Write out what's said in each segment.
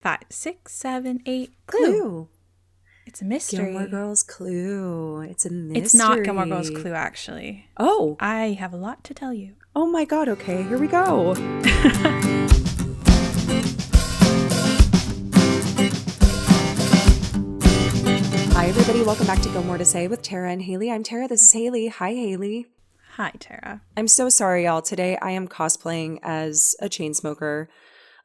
5, 6, 7, 8. Clue. It's a mystery. Gilmore Girls Clue. It's a mystery. It's not Gilmore Girls Clue, actually. Oh. I have a lot to tell you. Oh my God. Okay, here we go. Hi, everybody. Welcome back to Gilmore to Say with Tara and Haley. I'm Tara. This is Haley. Hi, Haley. Hi, Tara. I'm so sorry, y'all. Today I am cosplaying as a chain smoker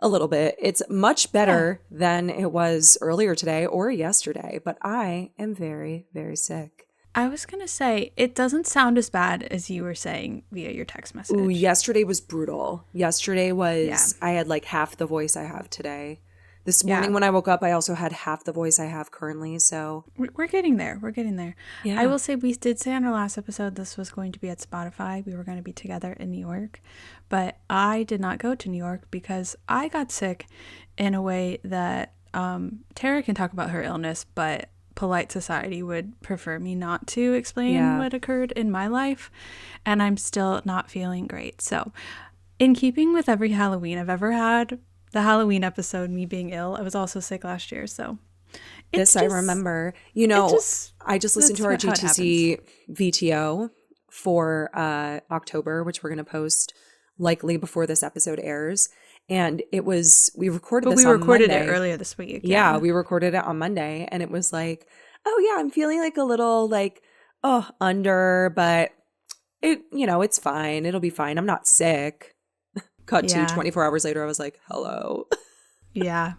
a little bit. It's much better than it was earlier today or yesterday, but I am very, very sick. I was going to say, it doesn't sound as bad as you were saying via your text message. Ooh, yesterday was brutal. Yesterday was, I had like half the voice I have today. This morning when I woke up, I also had half the voice I have currently, so. We're getting there. We're getting there. Yeah. I will say we did say on our last episode this was going to be at Spotify. We were going to be together in New York, but I did not go to New York because I got sick in a way that Tara can talk about her illness, but polite society would prefer me not to explain what occurred in my life, and I'm still not feeling great. So in keeping with every Halloween I've ever had, the Halloween episode, me being ill, I was also sick last year, so I remember. You know, I just listened to our GTC VTO for October, which we're going to post likely before this episode airs. And it was, we recorded this on Monday. But we recorded it earlier this week. Yeah, we recorded it on Monday, and it was like, oh yeah, I'm feeling like a little like, under, but it's fine. It'll be fine. I'm not sick. Cut to 24 hours later, I was like, hello. Yeah.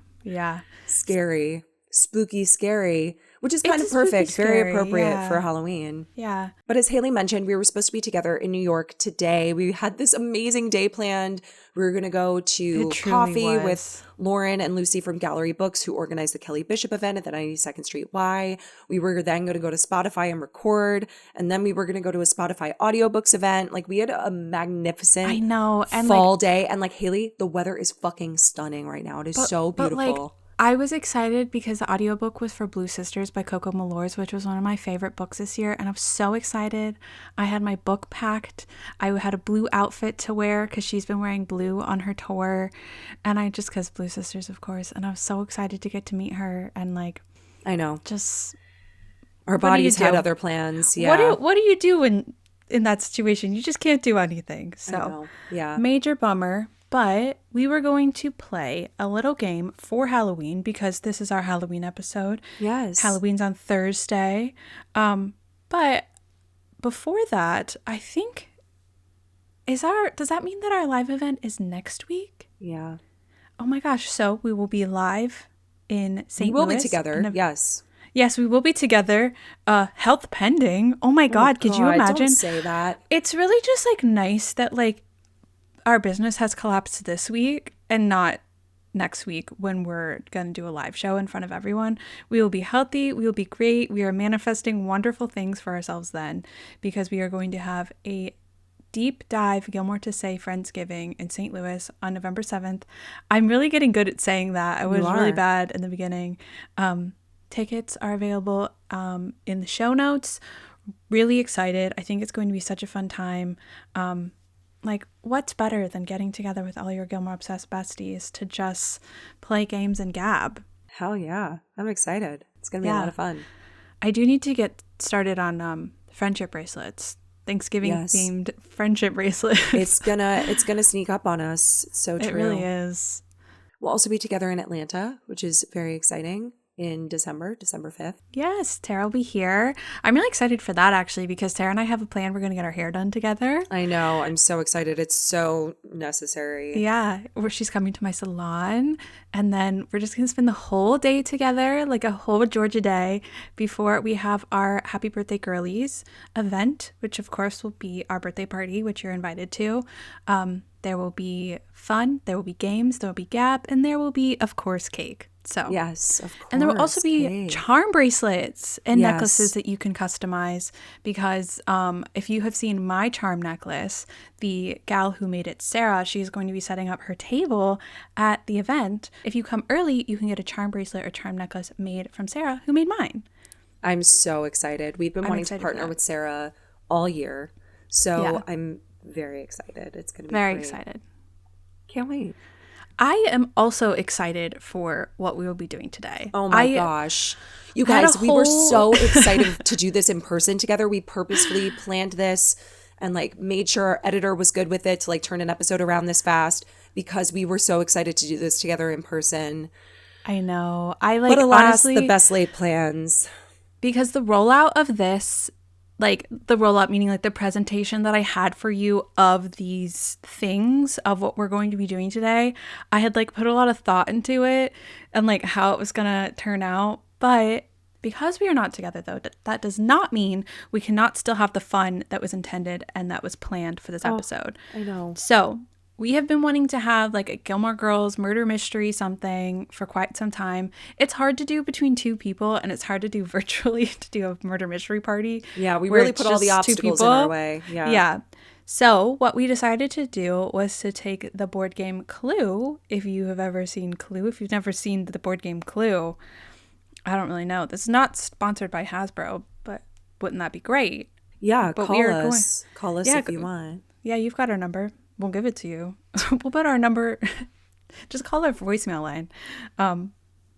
Scary. Spooky, scary, which is kind of perfect. Very appropriate for Halloween. Yeah. But as Haley mentioned, we were supposed to be together in New York today. We had this amazing day planned. We were going to go to coffee with Lauren and Lucy from Gallery Books, who organized the Kelly Bishop event at the 92nd Street Y. We were then going to go to Spotify and record. And then we were going to go to a Spotify audiobooks event. Like, we had a magnificent fall day. And like, Haley, the weather is fucking stunning right now. It is so beautiful. I was excited because the audiobook was for Blue Sisters by Coco Malors, which was one of my favorite books this year. And I was so excited. I had my book packed. I had a blue outfit to wear because she's been wearing blue on her tour. And because Blue Sisters, of course. And I was so excited to get to meet her. And like, I know. Just. Our bodies had other plans. Yeah. What do you do in that situation? You just can't do anything. So, major bummer. But we were going to play a little game for Halloween because this is our Halloween episode. Yes. Halloween's on Thursday. But before that, I think, does that mean that our live event is next week? Yeah. Oh my gosh. So we will be live in St. Louis. We will be together. Yes. Yes, we will be together. Health pending. Oh my God. Could you imagine? Don't say that. It's really just like nice that like, our business has collapsed this week and not next week when we're going to do a live show in front of everyone. We will be healthy. We will be great. We are manifesting wonderful things for ourselves then because we are going to have a deep dive Gilmore to Say Friendsgiving in St. Louis on November 7th. I'm really getting good at saying that. I was really bad in the beginning. Tickets are available in the show notes. Really excited. I think it's going to be such a fun time. Like, what's better than getting together with all your Gilmore Obsessed besties to just play games and gab? Hell yeah. I'm excited. It's going to be a lot of fun. I do need to get started on friendship bracelets. Thanksgiving-themed friendship bracelets. It's gonna sneak up on us. It's so true. It really is. We'll also be together in Atlanta, which is very exciting. In December 5th. Yes, Tara will be here. I'm really excited for that actually because Tara and I have a plan. We're going to get our hair done together. I know. I'm so excited. It's so necessary. Yeah. She's coming to my salon and then we're just going to spend the whole day together, like a whole Georgia day before we have our Happy Birthday Girlies event, which of course will be our birthday party, which you're invited to. There will be fun. There will be games. There will be gab. And there will be, of course, cake. So yes, of course. And there will also be charm bracelets and necklaces that you can customize because if you have seen my charm necklace, the gal who made it, Sarah, she's going to be setting up her table at the event. If you come early, you can get a charm bracelet or charm necklace made from Sarah, who made mine. I'm so excited. We've been wanting to partner with Sarah all year. So I'm very excited. It's going to be very great. excited. Can't wait. I am also excited for what we will be doing today. Oh my gosh. You guys, we were so excited to do this in person together. We purposefully planned this and like made sure our editor was good with it to like turn an episode around this fast because we were so excited to do this together in person. I know. But alas, honestly, the best laid plans. Because the rollout of this, like the rollout meaning like the presentation that I had for you of these things of what we're going to be doing today, I had like put a lot of thought into it and like how it was gonna turn out. But because we are not together though, that does not mean we cannot still have the fun that was intended and that was planned for this episode. I know. So we have been wanting to have like a Gilmore Girls murder mystery something for quite some time. It's hard to do between two people and it's hard to do virtually to do a murder mystery party. Yeah, we really put all the obstacles in our way. Yeah. So what we decided to do was to take the board game Clue. If you have ever seen Clue, if you've never seen the board game Clue, I don't really know. This is not sponsored by Hasbro, but wouldn't that be great? Yeah, but call us. Call us if you want. Yeah, you've got our number. We'll give it to you. We'll put our number, just call our voicemail line.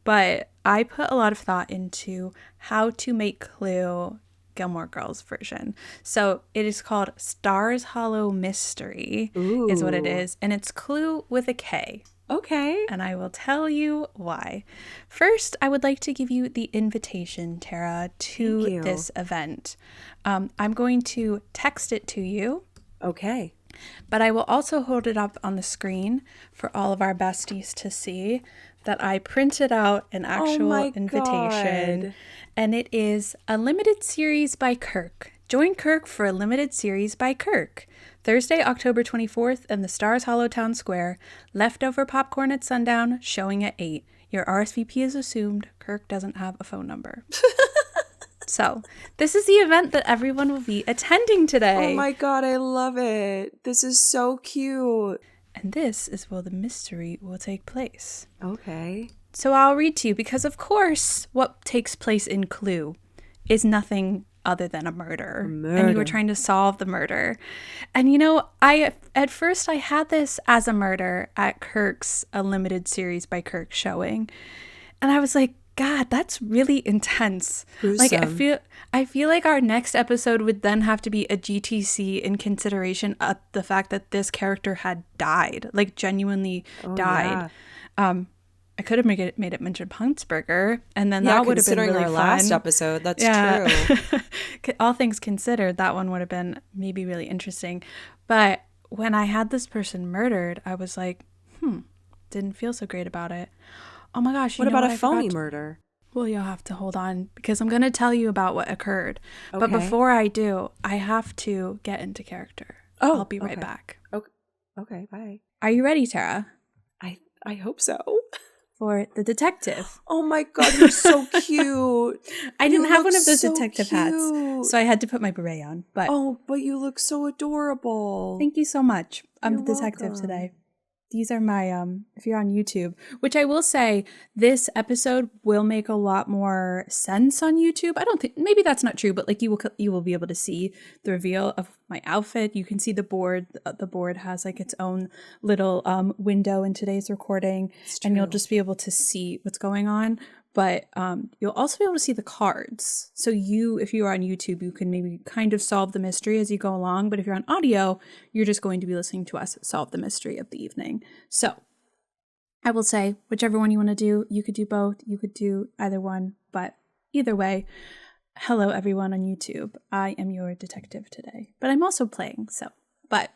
But I put a lot of thought into how to make Clue Gilmore Girls version. So it is called Stars Holloween Mystery is what it is. And it's Clue with a K. Okay. And I will tell you why. First, I would like to give you the invitation, Tara, to this event. I'm going to text it to you. Okay. But I will also hold it up on the screen for all of our besties to see that I printed out an actual invitation. God. And it is a limited series by Kirk. Join Kirk for a limited series by Kirk. Thursday, October 24th in the Stars Hollow Town Square. Leftover popcorn at sundown, showing at 8. Your RSVP is assumed. Kirk doesn't have a phone number. So, this is the event that everyone will be attending today. Oh my God, I love it. This is so cute. And this is where the mystery will take place. Okay. So I'll read to you because, of course, what takes place in Clue is nothing other than a murder. And you were trying to solve the murder. And, you know, at first I had this as a murder at Kirk's A Limited Series by Kirk showing. And I was like, God, that's really intense. Gruesome. Like I feel like our next episode would then have to be a GTC in consideration of the fact that this character had died, like genuinely died. Yeah. I could have made it mention Huntsberger, and then that would have been really our fun. Last episode, that's true. All things considered, that one would have been maybe really interesting. But when I had this person murdered, I was like, didn't feel so great about it. Oh my gosh. What about a phony murder? Well, you'll have to hold on because I'm going to tell you about what occurred. Okay. But before I do, I have to get into character. I'll be right back. Okay, bye. Are you ready, Tara? I hope so. For the detective. Oh my God, you're so cute. I didn't have one of those detective hats, so I had to put my beret on. But you look so adorable. Thank you so much. I'm the detective today. These are my, if you're on YouTube, which I will say, this episode will make a lot more sense on YouTube. I don't think, maybe that's not true, but like you will be able to see the reveal of my outfit. You can see the board. The board has like its own little window in today's recording, and you'll just be able to see what's going on. But you'll also be able to see the cards. So if you are on YouTube, you can maybe kind of solve the mystery as you go along. But if you're on audio, you're just going to be listening to us solve the mystery of the evening. So I will say, whichever one you want to do, you could do both. You could do either one. But either way, hello, everyone on YouTube. I am your detective today. But I'm also playing. But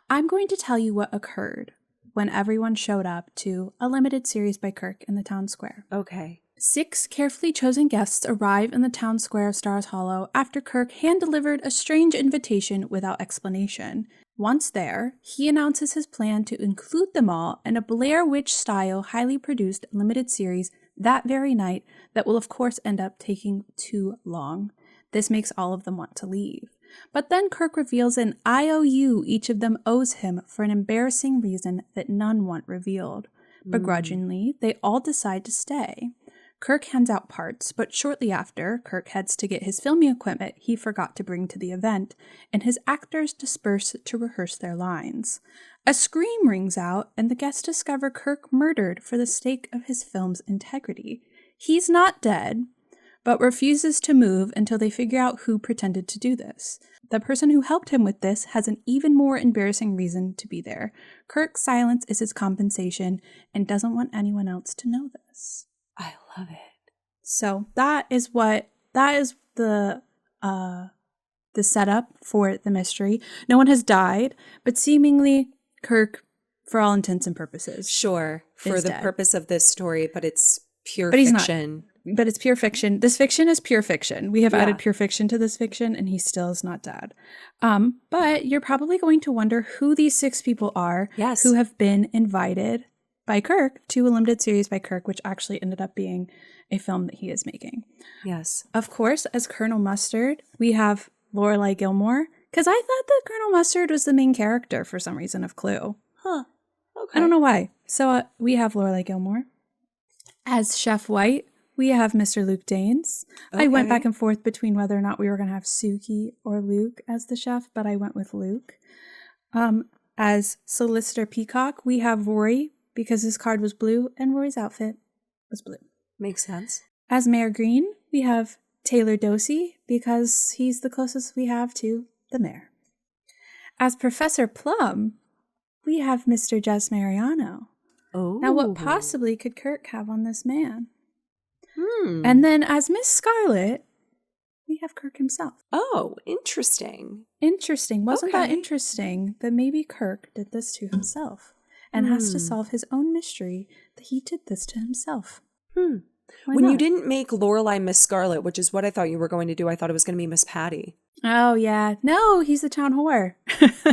I'm going to tell you what occurred when everyone showed up to A Limited Series by Kirk in the town square. Okay. 6 carefully chosen guests arrive in the town square of Stars Hollow after Kirk hand-delivered a strange invitation without explanation. Once there, he announces his plan to include them all in a Blair Witch-style, highly produced limited series that very night that will of course end up taking too long. This makes all of them want to leave. But then Kirk reveals an IOU each of them owes him for an embarrassing reason that none want revealed. Begrudgingly, they all decide to stay. Kirk hands out parts, but shortly after, Kirk heads to get his filming equipment he forgot to bring to the event, and his actors disperse to rehearse their lines. A scream rings out, and the guests discover Kirk murdered for the sake of his film's integrity. He's not dead, but refuses to move until they figure out who pretended to do this. The person who helped him with this has an even more embarrassing reason to be there. Kirk's silence is his compensation and doesn't want anyone else to know this. I love it. So that is the setup for the mystery. No one has died, but seemingly Kirk, for all intents and purposes, sure, for the dead. Purpose of this story, but it's pure fiction. But it's pure fiction. This fiction is pure fiction. We have added pure fiction to this fiction, and he still is not dead. But you're probably going to wonder who these 6 people are who have been invited by Kirk to a limited series by Kirk, which actually ended up being a film that he is making. Yes. Of course, as Colonel Mustard, we have Lorelai Gilmore, because I thought that Colonel Mustard was the main character for some reason of Clue. Huh. Okay. I don't know why. So we have Lorelai Gilmore. As Chef White, we have Mr. Luke Danes. Okay. I went back and forth between whether or not we were going to have Suki or Luke as the chef, but I went with Luke. As Solicitor Peacock, we have Rory, because his card was blue and Rory's outfit was blue. Makes sense. As Mayor Green, we have Taylor Dosey, because he's the closest we have to the mayor. As Professor Plum, we have Mr. Jess Mariano. Oh. Now, what possibly could Kirk have on this man? And then as Miss Scarlet, we have Kirk himself. Oh, interesting. Interesting. Wasn't that interesting that maybe Kirk did this to himself and has to solve his own mystery that he did this to himself? When you didn't make Lorelai Miss Scarlet, which is what I thought you were going to do, I thought it was going to be Miss Patty. Oh, yeah. No, he's the town whore.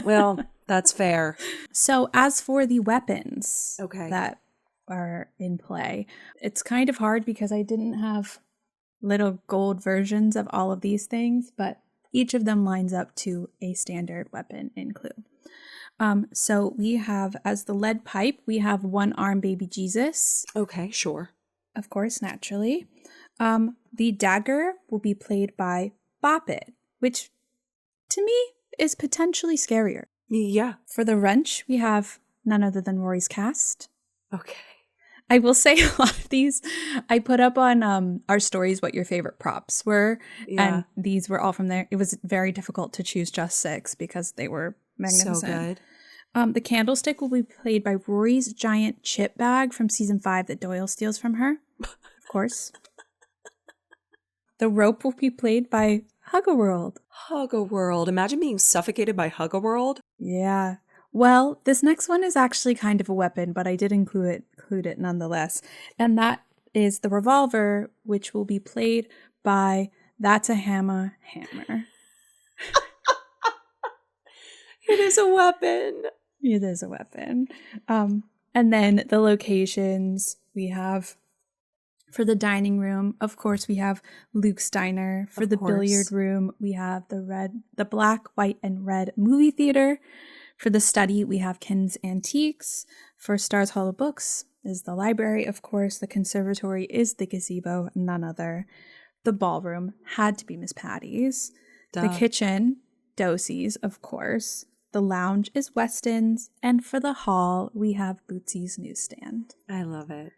Well, that's fair. So as for the weapons that are in play, it's kind of hard because I didn't have little gold versions of all of these things, but each of them lines up to a standard weapon in Clue. So we have, as the lead pipe, we have one arm baby Jesus. Okay, sure. Of course, naturally. The dagger will be played by Bop-It, which to me is potentially scarier. Yeah. For the wrench, we have none other than Rory's cast. Okay. I will say a lot of these, I put up on our stories what your favorite props were, and these were all from there. It was very difficult to choose just 6 because they were magnificent. So good. The candlestick will be played by Rory's giant chip bag from season 5 that Doyle steals from her, of course. The rope will be played by Hug-A-World. Hug-A-World. Imagine being suffocated by Hug-A-World. Yeah. Well, this next one is actually kind of a weapon, but I did include it nonetheless. And that is the revolver, which will be played by That's a Hammer. It is a weapon. It is a weapon. And then the locations we have for the dining room, of course, we have Luke's Diner. For the billiard room, we have the black, white, and red movie theater. For the study, we have Ken's Antiques. For Stars Hollow Books is the library, of course. The conservatory is the Gazebo, none other. The ballroom had to be Miss Patty's. Duh. The kitchen, Dosey's, of course. The lounge is Weston's. And for the hall, we have Bootsy's newsstand. I love it.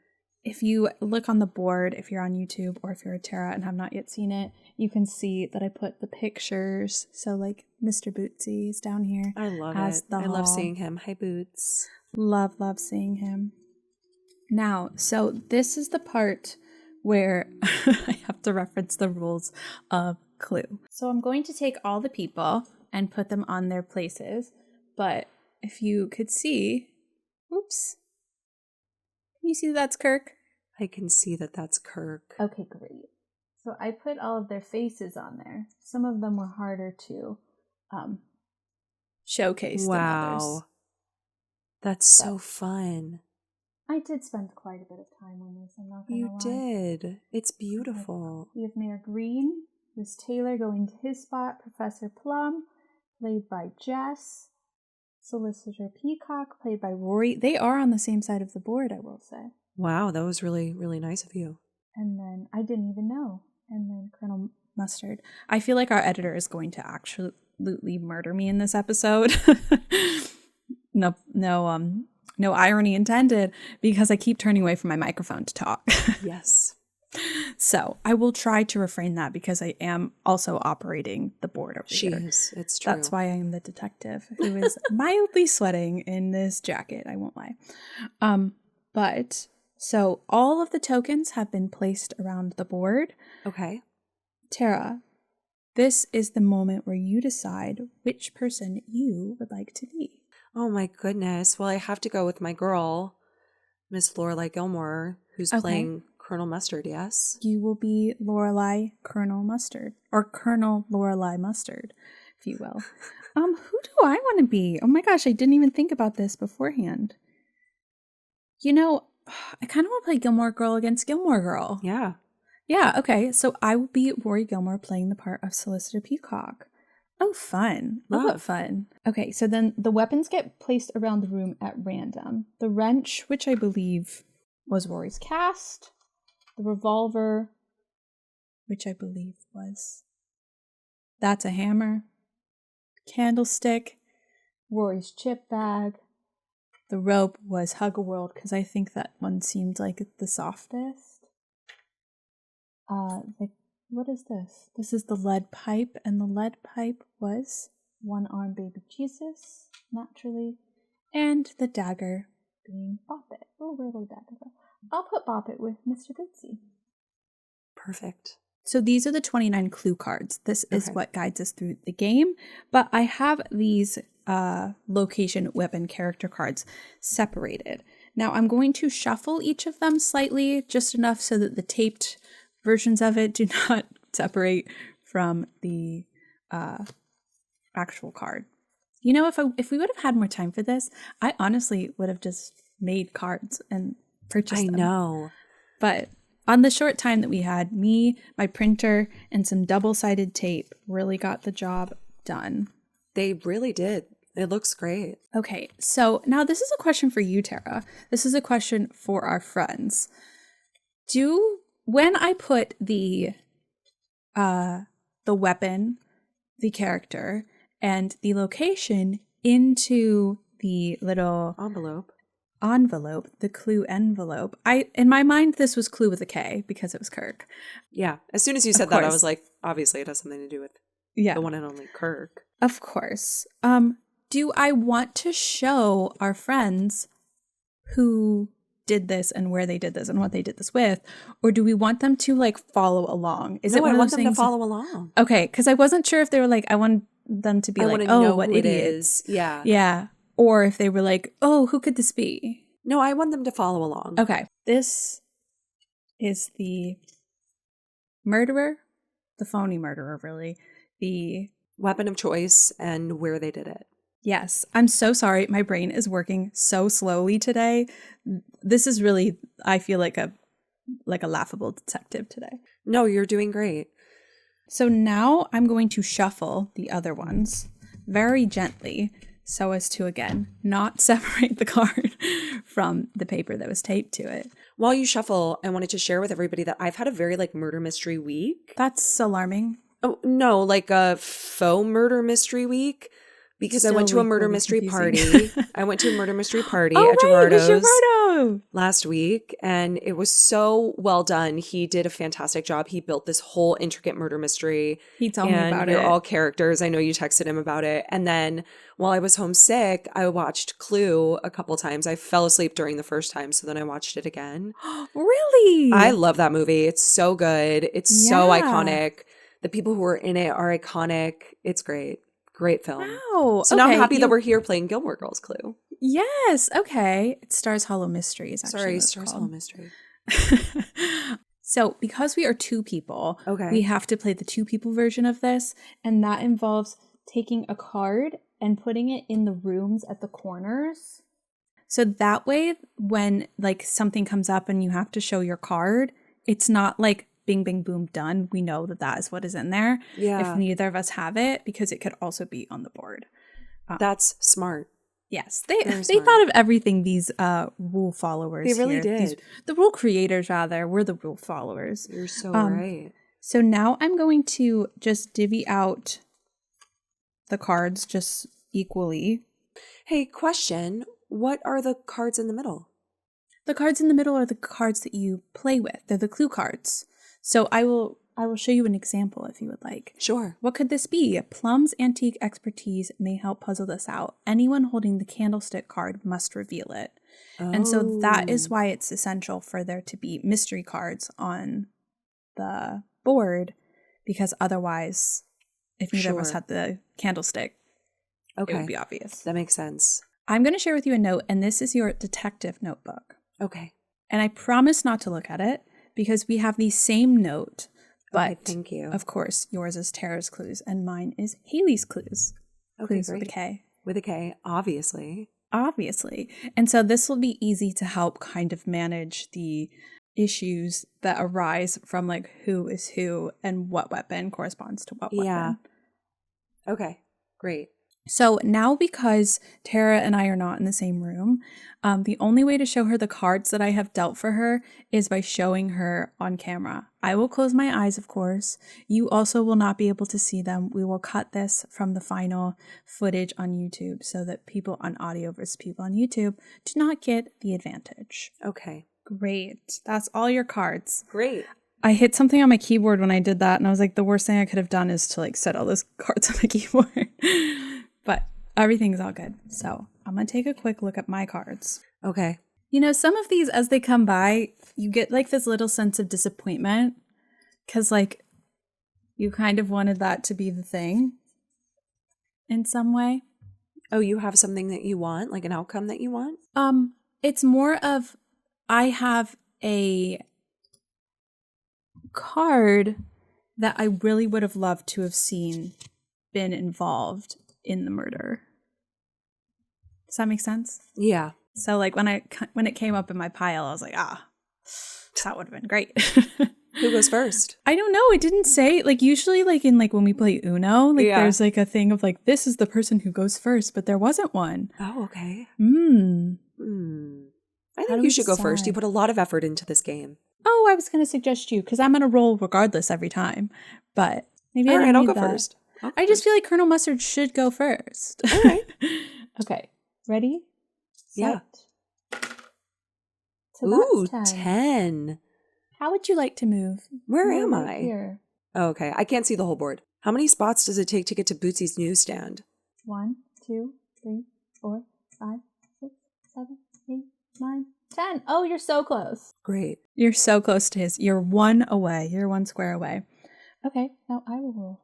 If you look on the board, if you're on YouTube or if you're a Tara and have not yet seen it, you can see that I put the pictures. So like Mr. Bootsy is down here. I love it. I love seeing him. Hi, Boots. Love seeing him. Now, so this is the part where I have to reference the rules of Clue. So I'm going to take all the people and put them on their places. But if you could see, oops. Can you see that's Kirk? I can see that that's Kirk. Okay, great. So I put all of their faces on there. Some of them were harder to showcase than others. Wow. That's so fun. I did spend quite a bit of time on this, I'm not going to lie. You did. It's beautiful. We have Mayor Green, Miss Taylor going to his spot, Professor Plum, played by Jess, Solicitor Peacock, played by Rory. They are on the same side of the board, I will say. Wow, that was really, really nice of you. And then, I didn't even know. And then Colonel Mustard. I feel like our editor is going to absolutely murder me in this episode. no irony intended, because I keep turning away from my microphone to talk. Yes. So I will try to refrain that, because I am also operating the board over here. She is. It's true. That's why I am the detective who is mildly sweating in this jacket. I won't lie. But so all of the tokens have been placed around the board. Okay. Tara, this is the moment where you decide which person you would like to be. Oh my goodness. Well, I have to go with my girl, Miss Lorelai Gilmore, who's playing Colonel Mustard, yes? You will be Lorelai Colonel Mustard, or Colonel Lorelai Mustard, if you will. Who do I want to be? Oh my gosh, I didn't even think about this beforehand. You know, I kind of want to play Gilmore Girl against Gilmore Girl. Yeah. Yeah, okay. So I will be Rory Gilmore playing the part of Solicitor Peacock. Oh, fun. Oh, what fun. Okay, so then the weapons get placed around the room at random. The wrench, which I believe was Rory's cast. The revolver, which I believe was... That's a hammer. Candlestick. Rory's chip bag. The rope was Hug-A-World, because I think that one seemed like the softest. What is this? This is the lead pipe, and the lead pipe was one-armed baby Jesus, naturally, and the dagger being Bop-It. Oh, where will the dagger go? I'll put Bop-It with Mr. Bootsy. Perfect. So these are the 29 clue cards. This is what guides us through the game, but I have these location, weapon, character cards separated. Now I'm going to shuffle each of them slightly, just enough so that the taped versions of it do not separate from the actual card. You know, if we would have had more time for this, I honestly would have just made cards and purchased them. I know. But on the short time that we had, me, my printer, and some double-sided tape really got the job done. They really did. It looks great. Okay, so now this is a question for you, Tara. This is a question for our friends. When I put the weapon, the character, and the location into the little envelope, the clue envelope, in my mind this was clue with a K because it was Kirk. Yeah. As soon as you said that, I was like, obviously it has something to do with the one and only Kirk. Of course. Do I want to show our friends who did this and where they did this and what they did this with, or do we want them to like follow along? I want them to follow along. Okay, because I wasn't sure if they were like, I want them to be like, oh, what idiots. Yeah. Yeah. Or if they were like, oh, who could this be? No, I want them to follow along. Okay. This is the murderer, the phony murderer, really. The weapon of choice and where they did it. Yes. I'm so sorry. My brain is working so slowly today. This is really, I feel like a laughable detective today. No, you're doing great. So now I'm going to shuffle the other ones very gently so as to, again, not separate the card from the paper that was taped to it. While you shuffle, I wanted to share with everybody that I've had a very murder mystery week. That's alarming. Oh, no, like a faux murder mystery week. Because I went to a murder mystery party. I went to a murder mystery party at Gerardo's last week, and it was so well done. He did a fantastic job. He built this whole intricate murder mystery. He told me about it. You're all characters. I know you texted him about it. And then while I was homesick, I watched Clue a couple times. I fell asleep during the first time, so then I watched it again. Really? I love that movie. It's so good. It's so iconic. The people who are in it are iconic. It's great. Great film. Wow. So now I'm happy that we're here playing Gilmore Girls Clue. Yes. Okay. It's Stars Hollow Mysteries. Sorry, Stars Hollow Mystery. So because we are two people, we have to play the two people version of this. And that involves taking a card and putting it in the rooms at the corners. So that way, when like something comes up and you have to show your card, it's not like bing, bing, boom, done. We know that is what is in there. Yeah. If neither of us have it, because it could also be on the board. That's smart. Yes. They thought of everything, these rule followers. They really did. The rule creators, rather. We're the rule followers. You're so right. So now I'm going to just divvy out the cards just equally. Hey, question. What are the cards in the middle? The cards in the middle are the cards that you play with. They're the clue cards. So I will show you an example if you would like. Sure. What could this be? Plum's antique expertise may help puzzle this out. Anyone holding the candlestick card must reveal it. Oh. And so that is why it's essential for there to be mystery cards on the board, because otherwise, if neither of us had the candlestick, it would be obvious. That makes sense. I'm going to share with you a note, and this is your detective notebook. Okay. And I promise not to look at it because we have the same note, but okay, thank you. Of course, yours is Tara's clues and mine is Haley's clues. Okay, clues great. with a K. With a K, obviously. Obviously. And so this will be easy to help kind of manage the issues that arise from like who is who and what weapon corresponds to what weapon. Yeah. Okay, great. So now, because Tara and I are not in the same room, the only way to show her the cards that I have dealt for her is by showing her on camera. I will close my eyes, of course. You also will not be able to see them. We will cut this from the final footage on YouTube so that people on audio versus people on YouTube do not get the advantage. Okay. Great. That's all your cards. Great. I hit something on my keyboard when I did that, and I was like, the worst thing I could have done is to like set all those cards on my keyboard. But everything's all good. So I'm going to take a quick look at my cards. Okay. You know, some of these, as they come by, you get like this little sense of disappointment because like you kind of wanted that to be the thing in some way. Oh, you have something that you want, like an outcome that you want? It's more of I have a card that I really would have loved to have seen been involved in the murder. Does that make sense? Yeah. So like when it came up in my pile, I was like, that would have been great. Who goes first? I don't know. It didn't say. Like usually like in like when we play Uno, like there's like a thing of like this is the person who goes first, but there wasn't one. Oh, okay. I How think do you we should go first. You decide? put a lot of effort into this game. Oh, I was going to suggest you because I'm going to roll regardless every time. But maybe All right, I'll go that. first. I just feel like Colonel Mustard should go first. All right. Okay. Ready? Yeah. So Ooh, that's 10. How would you like to move? Where am Right I? Here. Oh, okay. I can't see the whole board. How many spots does it take to get to Bootsy's newsstand? 1, 2, 3, 4, 5, 6, 7, 8, 9, 10. Oh, you're so close. Great. You're so close to his. You're one away. You're one square away. Okay, now I will roll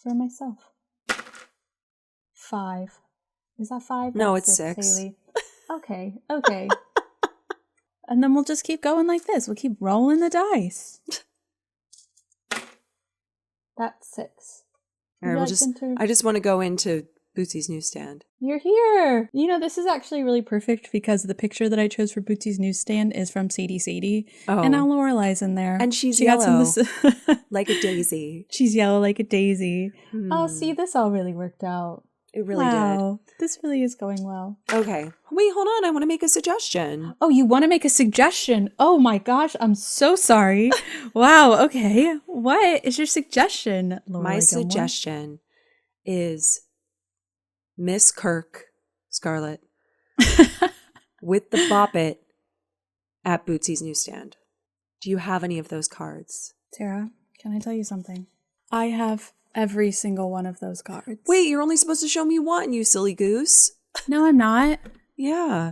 for myself. 5. Is that 5? No, That's it's 6. Haley. Okay. And then we'll just keep going like this. We'll keep rolling the dice. That's 6. All right, I just want to go into Bootsy's newsstand. You're here. You know, this is actually really perfect because the picture that I chose for Bootsy's newsstand is from Sadie Sadie. Oh. And now Lorelai's in there. And she's she yellow. got some Like a daisy. She's yellow like a daisy. Oh, see, this all really worked out. It really did. This really is going well. Okay. Wait, hold on. I want to make a suggestion. Oh, you want to make a suggestion? Oh my gosh, I'm so sorry. Wow, okay. What is your suggestion, Laura My Gilmore? suggestion is Miss Kirk, Scarlett, with the Bop-It at Bootsy's newsstand. Do you have any of those cards? Sarah, can I tell you something? I have every single one of those cards. Wait, you're only supposed to show me one, you silly goose. No, I'm not. Yeah.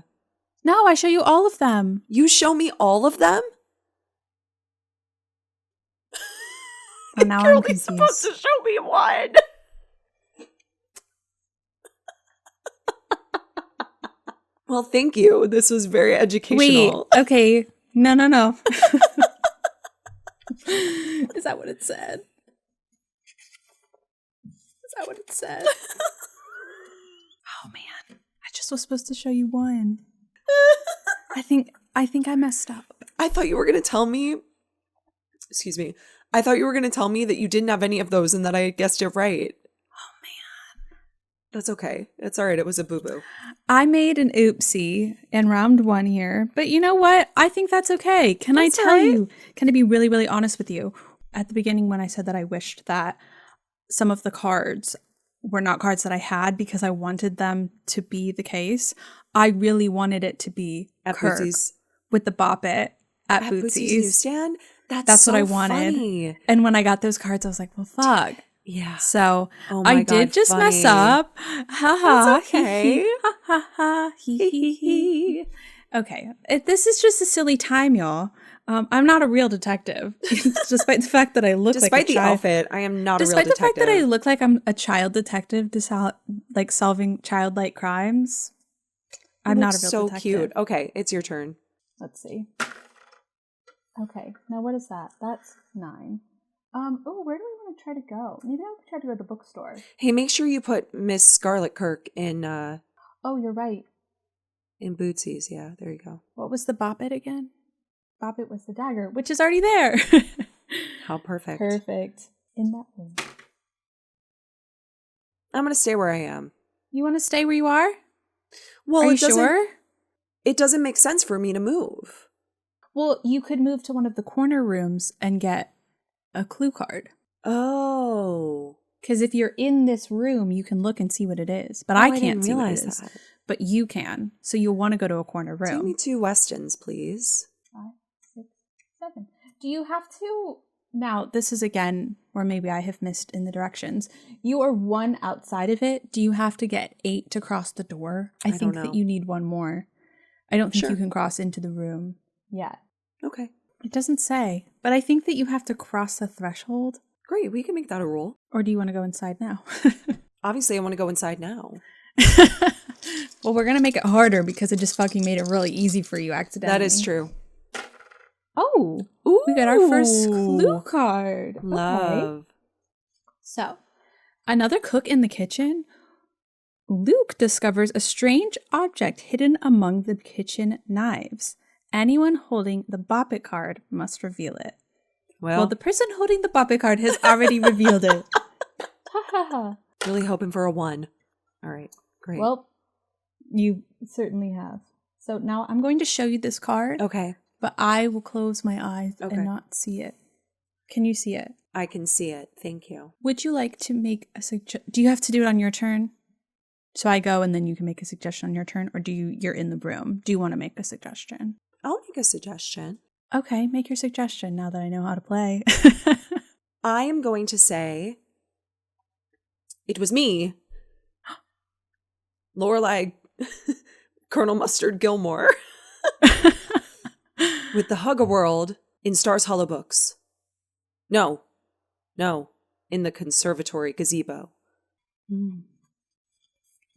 No, I show you all of them. You show me all of them? Oh, now You're I'm only confused. supposed to show me one. Well, thank you. This was very educational. Wait, okay. No. Is that what it said? Is that what it said? Oh man, I just was supposed to show you one. I think I messed up. I thought you were going to tell me, excuse me, I thought you were going to tell me that you didn't have any of those and that I guessed it right. Oh man. That's okay. It's all right. It was a boo-boo. I made an oopsie in round 1 here, but you know what? I think that's okay. Can I tell you, can I be really, really honest with you? At the beginning when I said that I wished that some of the cards were not cards that I had because I wanted them to be the case. I really wanted it to be at Kirk Bootsy's. with the Bop-It at Bootsy's newsstand. That's so what I wanted. Funny. And when I got those cards, I was like, well, fuck. Yeah. So I did just funny. mess up. Ha ha. That's okay. Ha ha ha. He he he. Okay. This is just a silly time, y'all. I'm not a real detective, despite the fact that I look like a child. Despite the outfit, I am not a real detective. Despite the fact that I look like I'm a child detective solving childlike crimes. I'm not a real detective. So cute. Okay, it's your turn. Let's see. Okay, now what is that? That's 9. Where do we want to try to go? Maybe I would try to go to the bookstore. Hey, make sure you put Miss Scarlet Kirk in. Oh, you're right. In Bootsy's, yeah. There you go. What was the Bop-It again? Bop-It was the dagger, which is already there. How perfect. Perfect. In that room. I'm going to stay where I am. You want to stay where you are? Well, are you sure? It doesn't make sense for me to move. Well, you could move to one of the corner rooms and get a clue card. Oh. Because if you're in this room, you can look and see what it is. But I can't see what it is. That. But you can. So you'll want to go to a corner room. Take me 2 Westons, please. 5, 6, 7. Do you have to... Now, this is again, or maybe I have missed in the directions. You are 1 outside of it. Do you have to get 8 to cross the door? I think that you need 1 more. I don't think you can cross into the room yet. Okay. It doesn't say, but I think that you have to cross the threshold. Great, we can make that a rule. Or do you want to go inside now? Obviously, I want to go inside now. Well, we're going to make it harder because it just fucking made it really easy for you accidentally. That is true. Oh, ooh, we got our first clue card. Love. Okay. So, another cook in the kitchen. Luke discovers a strange object hidden among the kitchen knives. Anyone holding the Bop-It card must reveal it. Well, the person holding the Bop-It card has already revealed it. Really hoping for a 1. All right, great. Well, you certainly have. So now I'm going to show you this card. Okay. But I will close my eyes and not see it. Can you see it? I can see it. Thank you. Would you like to make a suggestion? Do you have to do it on your turn? So I go and then you can make a suggestion on your turn? Or you're in the room? Do you want to make a suggestion? I'll make a suggestion. Okay, make your suggestion now that I know how to play. I am going to say, it was me, Lorelai, Colonel Mustard Gilmore, with the Hug-A-World in Stars Hollow books. No, in the conservatory gazebo.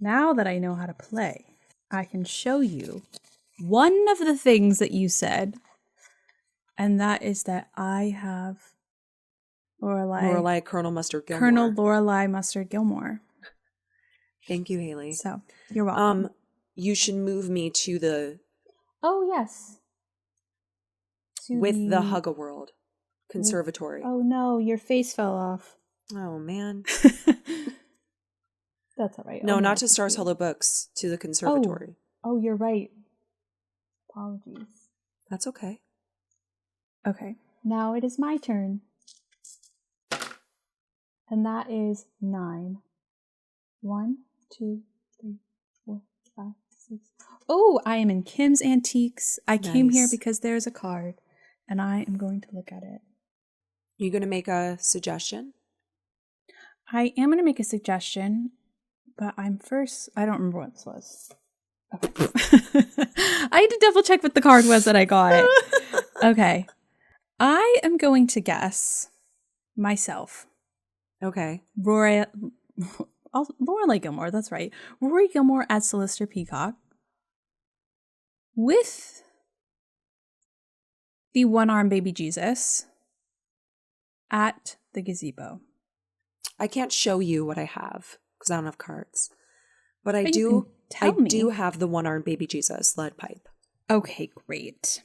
Now that I know how to play, I can show you one of the things that you said, and that is that I have Lorelai Colonel Mustard Gilmore. Colonel Lorelai Mustard Gilmore. Thank you, Haley. So, you're welcome. You should move me to the... Oh, yes. The Hug-A-World conservatory. Oh, no, your face fell off. Oh, man. That's all right. No, not to Stars Hollow Books, to the conservatory. Oh, you're right. Apologies. That's okay. Okay, now it is my turn. And that is 9. 1, 2, 3, 4, 5, 6. Oh, I am in Kim's Antiques. I came here because there's a card, and I am going to look at it. You going to make a suggestion? I am going to make a suggestion, but I don't remember what this was. Okay. I had to double check what the card was that I got. Okay. I am going to guess myself. Okay. Lorelai Gilmore, that's right. Rory Gilmore as Solicitor Peacock with the one-armed baby Jesus at the gazebo. I can't show you what I have because I don't have cards. But I do have the one-armed baby Jesus lead pipe. Okay, great.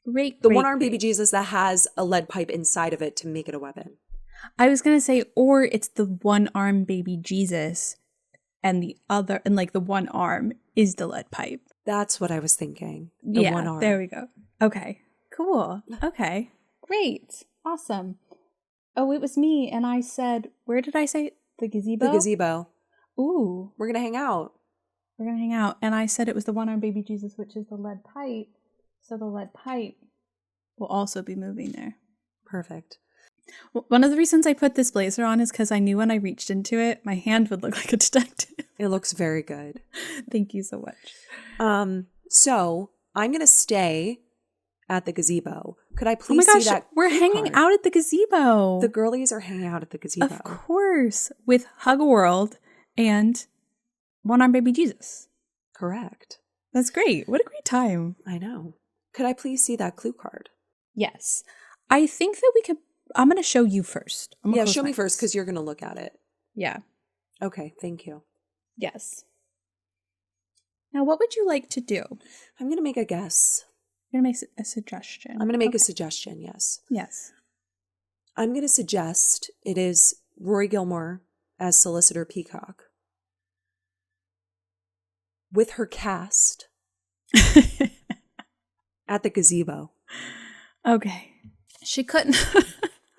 The one-armed baby Jesus that has a lead pipe inside of it to make it a weapon. I was going to say, or it's the one-armed baby Jesus and the one arm is the lead pipe. That's what I was thinking. The one arm. There we go. Okay, cool. Okay, great. Awesome. Oh, it was me. And I said, where did I say The gazebo? The gazebo. Ooh. We're going to hang out. We're going to hang out. And I said it was the one-armed baby Jesus, which is the lead pipe. So the lead pipe will also be moving there. Perfect. Well, one of the reasons I put this blazer on is because I knew when I reached into it, my hand would look like a detective. It looks very good. Thank you so much. So I'm going to stay at the gazebo. Could I please see that? We're hanging out at the gazebo. The girlies are hanging out at the gazebo. Of course. With Hug a World and One-Armed Baby Jesus. Correct. That's great. What a great time. I know. Could I please see that clue card? Yes. I think that we could. I'm going to show you first. Yeah, show me first because you're going to look at it. Yeah. Okay, thank you. Yes. Now, what would you like to do? I'm going to make a guess. You're going to make a suggestion. I'm going to make a suggestion, yes. Yes. I'm going to suggest it is Rory Gilmore as Solicitor Peacock with her cast at the gazebo. Okay. She couldn't.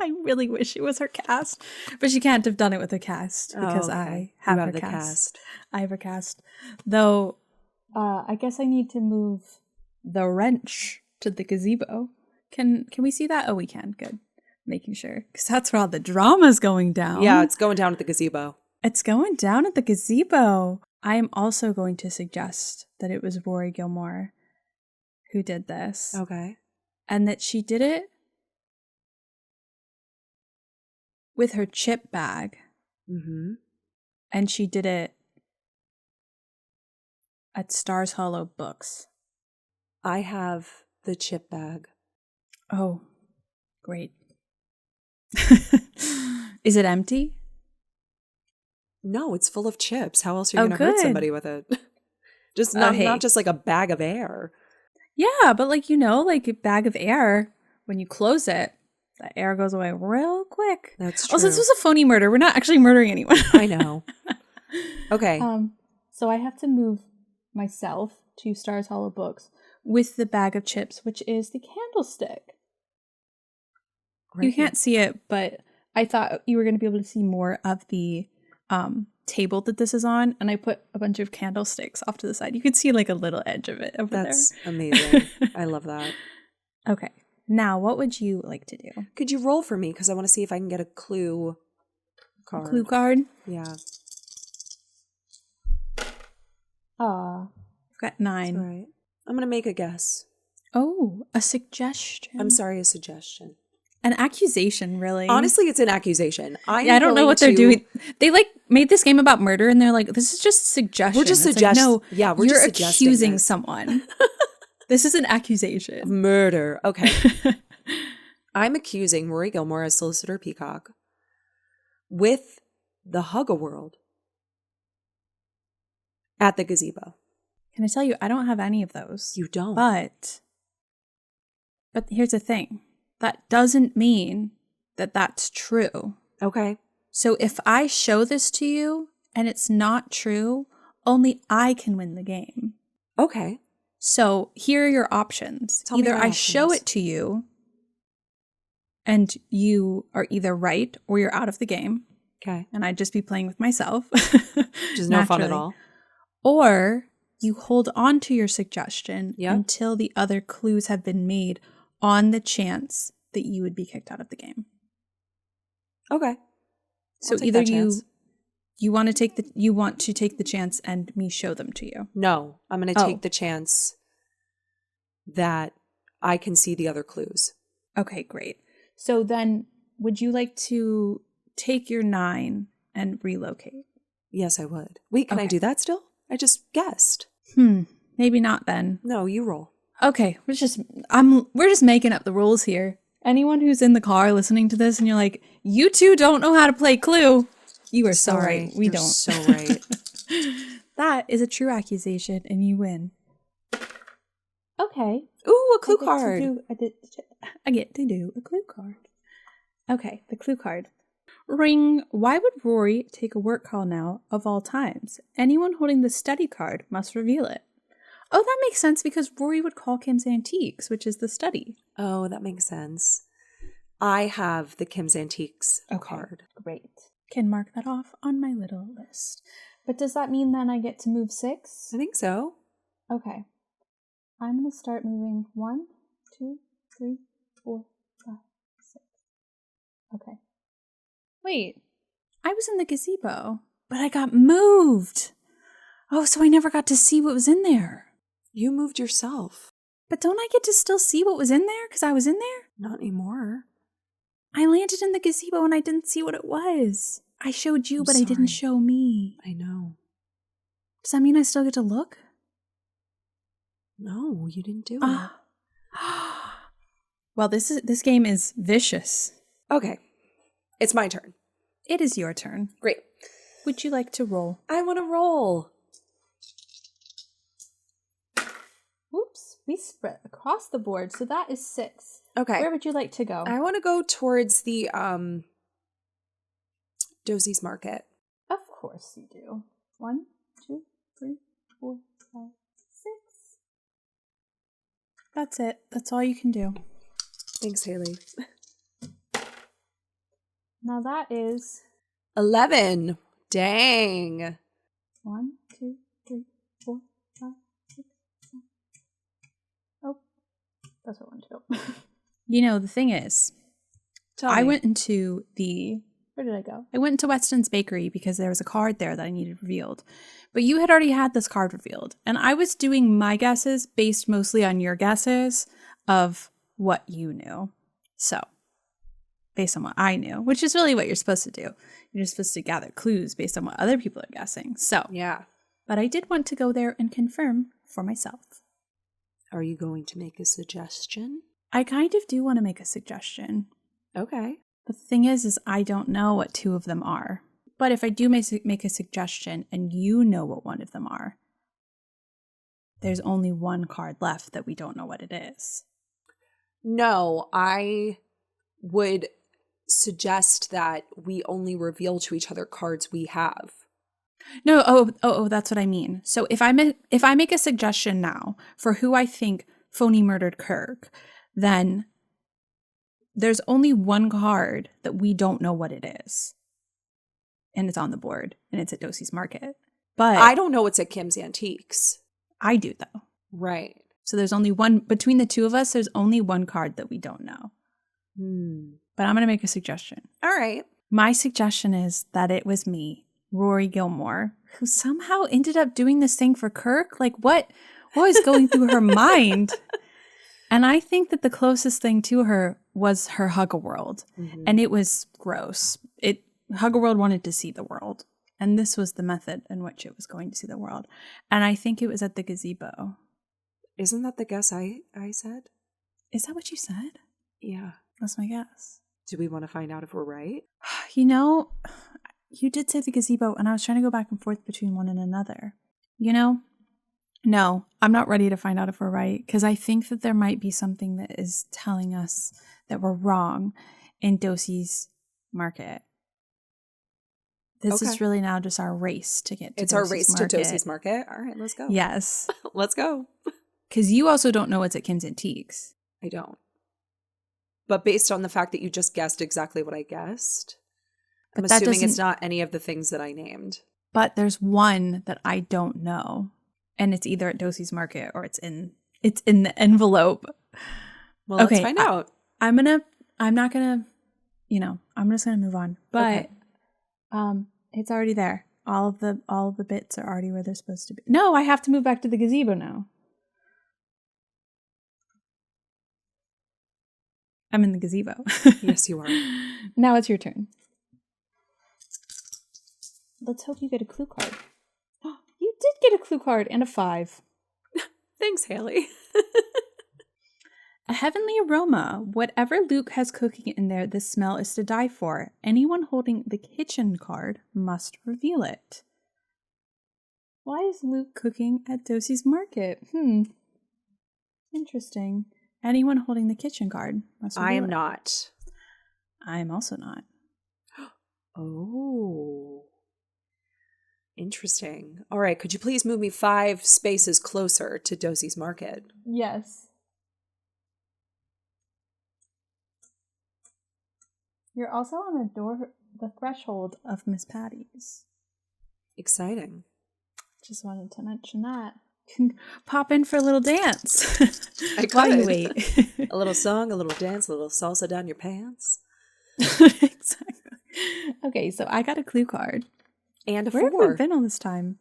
I really wish it was her cast, but she can't have done it with her cast because I have her cast. I have her cast. Though, I guess I need to move the wrench to the gazebo. Can we see that? Oh, we can. Good. Making sure. Because that's where all the drama's going down. Yeah, it's going down at the gazebo. It's going down at the gazebo. I am also going to suggest that it was Rory Gilmore who did this. Okay. And that she did it with her chip bag. Mm-hmm. And she did it at Stars Hollow Books. I have the chip bag. Oh, great. Is it empty? No, it's full of chips. How else are you going to hurt somebody with it? Just not just like a bag of air. Yeah, but like a bag of air, when you close it, the air goes away real quick. That's true. Also, this was a phony murder. We're not actually murdering anyone. I know. Okay. So I have to move myself to Stars Hollow Books with the bag of chips, which is the candlestick. Great. You can't see it, but I thought you were going to be able to see more of the table that this is on, and I put a bunch of candlesticks off to the side. You could see like a little edge of it over there. That's amazing. I love that. Okay. Now, what would you like to do? Could you roll for me? Because I want to see if I can get a clue card. A clue card? Yeah. I've got 9. That's all right. I'm going to make a guess. Oh, a suggestion. I'm sorry, a suggestion. An accusation, really. Honestly, it's an accusation. I don't know what they're doing. They made this game about murder, and they're like, "This is just suggestion." We're just suggesting. No, yeah, we're you're just suggesting accusing someone. This is an accusation. Murder. Okay. I'm accusing Rory Gilmore as Solicitor Peacock with the Hug-A-World at the gazebo. Can I tell you, I don't have any of those. You don't. But here's the thing. That doesn't mean that that's true. Okay. So if I show this to you and it's not true, only I can win the game. Okay. So here are your options. Either I show it to you and you are either right or you're out of the game. Okay. And I'd just be playing with myself. Which is no fun at all. Or you hold on to your suggestion until the other clues have been made on the chance that you would be kicked out of the game. Okay. So either you want to take the chance and me show them to you. No, I'm going to take the chance that I can see the other clues. Okay, great. So then would you like to take your 9 and relocate? Yes, I would. Wait, can I do that still? I just guessed. Maybe not then. No, you roll. Okay, we're just making up the rules here. Anyone who's in the car listening to this and you're like, you two don't know how to play Clue, you are so right. We don't. So right. That is a true accusation and you win. Okay. Ooh, a clue card. I get to do a clue card. Okay, the clue card. Ring. Why would Rory take a work call now of all times? Anyone holding the study card must reveal it. Oh, that makes sense because Rory would call Kim's Antiques, which is the study. Oh, that makes sense. I have the Kim's Antiques card. Great. Can mark that off on my little list. But does that mean then I get to move 6? I think so. Okay. I'm going to start moving 1, 2, 3, 4, 5, 6. Okay. Wait. I was in the gazebo, but I got moved. Oh, so I never got to see what was in there. You moved yourself. But don't I get to still see what was in there because I was in there? Not anymore. I landed in the gazebo and I didn't see what it was. I showed you, but I didn't show me. I know. Does that mean I still get to look? No, you didn't do it. Well, this game is vicious. Okay. It's my turn. It is your turn. Great. Would you like to roll? I want to roll. Oops, we spread across the board, so that is 6. Okay. Where would you like to go? I want to go towards the Dosie's Market. Of course you do. 1, 2, 3, 4, 5, 6. That's it. That's all you can do. Thanks, Haley. Now that is 11. Dang. 1, 2, 3, 4, 5, 6, 7. Oh, that's what I want to do. You know, the thing is, I went into where did I go? I went into Weston's Bakery because there was a card there that I needed revealed. But you had already had this card revealed. And I was doing my guesses based mostly on your guesses of what you knew. So, based on what I knew, which is really what you're supposed to do. You're just supposed to gather clues based on what other people are guessing. So, yeah. But I did want to go there and confirm for myself. Are you going to make a suggestion? I kind of do want to make a suggestion. Okay. But the thing is I don't know what 2 of them are. But if I do make a suggestion and you know what one of them are, there's only one card left that we don't know what it is. No, I would suggest that we only reveal to each other cards we have. No, oh, that's what I mean. So if I make a suggestion now for who I think phony murdered Kirk, then there's only one card that we don't know what it is. And it's on the board, and it's at Dosie's Market. But I don't know what's at Kim's Antiques. I do, though. Right. So there's only one, between the 2 of us, there's only one card that we don't know. But I'm going to make a suggestion. All right. My suggestion is that it was me, Rory Gilmore, who somehow ended up doing this thing for Kirk. Like, what was going through her mind? And I think that the closest thing to her was her Hug-A-World. Mm-hmm. And it was gross. Hug-A-World wanted to see the world. And this was the method in which it was going to see the world. And I think it was at the gazebo. Isn't that the guess I said? Is that what you said? Yeah. That's my guess. Do we want to find out if we're right? You know, you did say the gazebo, and I was trying to go back and forth between one and another. You know? No, I'm not ready to find out if we're right, because I think that there might be something that is telling us that we're wrong in Dosie's Market. This is really now just our race to get to It's Dosie's our race Market. to Dosie's Market. All right, let's go. Yes. Let's go. Because you also don't know what's at Kim's Antiques. I don't. But based on the fact that you just guessed exactly what I guessed, I'm assuming it's not any of the things that I named. But there's one that I don't know. And it's either at Dosie's Market or it's in the envelope. Well, let's find out. I'm not gonna, I'm just gonna move on. But it's already there. All of the bits are already where they're supposed to be. No, I have to move back to the gazebo now. I'm in the gazebo. Yes, you are. Now it's your turn. Let's hope you get a clue card. You did get a clue card and a 5. Thanks, Haley. A heavenly aroma. Whatever Luke has cooking in there, the smell is to die for. Anyone holding the kitchen card must reveal it. Why is Luke cooking at Dosie's Market? Interesting. Anyone holding the kitchen card must reveal it. I am not. I am also not. Oh. Interesting. All right, could you please move me 5 spaces closer to Dosie's Market? Yes. You're also on the threshold of Miss Patty's. Exciting. Just wanted to mention that. Can pop in for a little dance. I could. While you wait. A little song, a little dance, a little salsa down your pants. Exactly. Okay, so I got a clue card. And a Where 4. have we been all this time?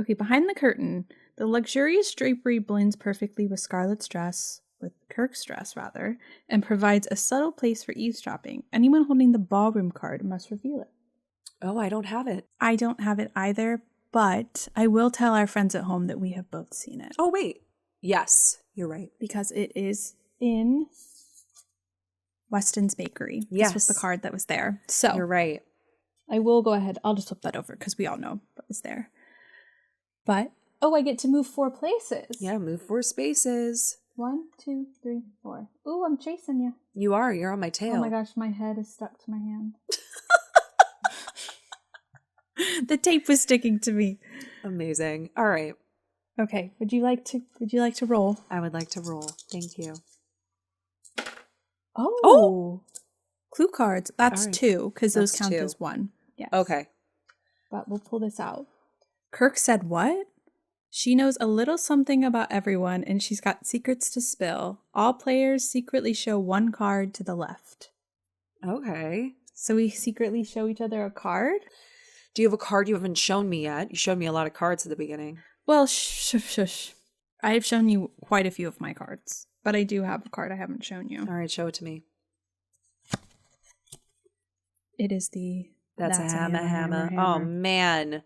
Okay, behind the curtain, the luxurious drapery blends perfectly with Scarlett's dress, with Kirk's dress rather, and provides a subtle place for eavesdropping. Anyone holding the ballroom card must reveal it. Oh, I don't have it. I don't have it either, but I will tell our friends at home that we have both seen it. Oh, wait. Yes, you're right. Because it is in Weston's Bakery. Yes. This was the card that was there. So you're right. I will go ahead. I'll just flip that over because we all know what was there. But, oh, I get to move 4 places. Yeah, move 4 spaces. 1, 2, 3, 4. Ooh, I'm chasing you. You are. You're on my tail. Oh my gosh, my head is stuck to my hand. The tape was sticking to me. Amazing. All right. Okay. Would you like to roll? I would like to roll. Thank you. Oh. Clue cards. That's right. 2 because those count 2. as 1. Yes. Okay. But we'll pull this out. Kirk said what? She knows a little something about everyone and she's got secrets to spill. All players secretly show 1 card to the left. Okay. So we secretly show each other a card? Do you have a card you haven't shown me yet? You showed me a lot of cards at the beginning. Well, shush. I have shown you quite a few of my cards, but I do have a card I haven't shown you. All right, show it to me. It is the... That's a hammer. Oh, man.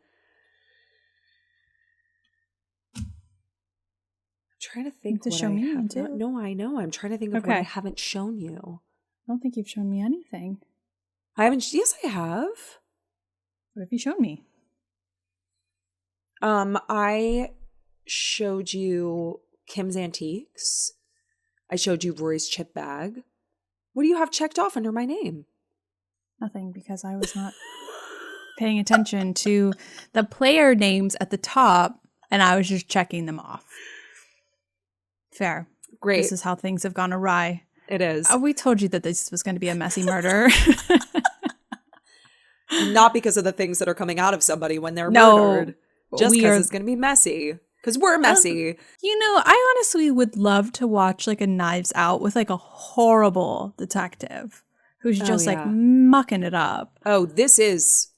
I'm trying to think to what show I me have too. not. No, I know. I'm trying to think of what I haven't shown you. I don't think you've shown me anything. I haven't. Yes, I have. What have you shown me? I showed you Kim's Antiques. I showed you Rory's chip bag. What do you have checked off under my name? Nothing, because I was not paying attention to the player names at the top, and I was just checking them off. Fair. Great. This is how things have gone awry. It is. We told you that this was going to be a messy murder. Not because of the things that are coming out of somebody when they're murdered. Just because it's going to be messy. Because we're messy. I honestly would love to watch like a Knives Out with like a horrible detective who's just like mucking it up. Oh, this is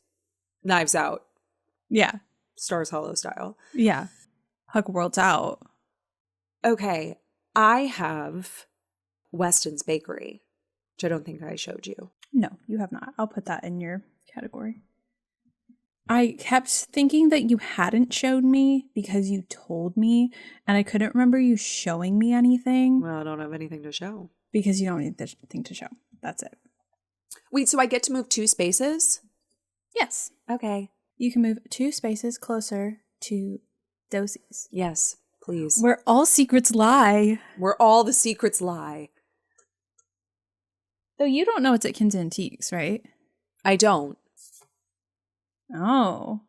Knives Out. Yeah. Stars Hollow style. Yeah. Hug Worlds Out. Okay. I have Weston's Bakery, which I don't think I showed you. No, you have not. I'll put that in your category. I kept thinking that you hadn't showed me because you told me, and I couldn't remember you showing me anything. Well, I don't have anything to show. Because you don't need the thing to show. That's it. Wait, so I get to move 2 spaces? Yes. Okay. You can move 2 spaces closer to Dosie's. Yes, please. Where all secrets lie. Where all the secrets lie. Though you don't know it's at Kim's Antiques, right? I don't. Oh.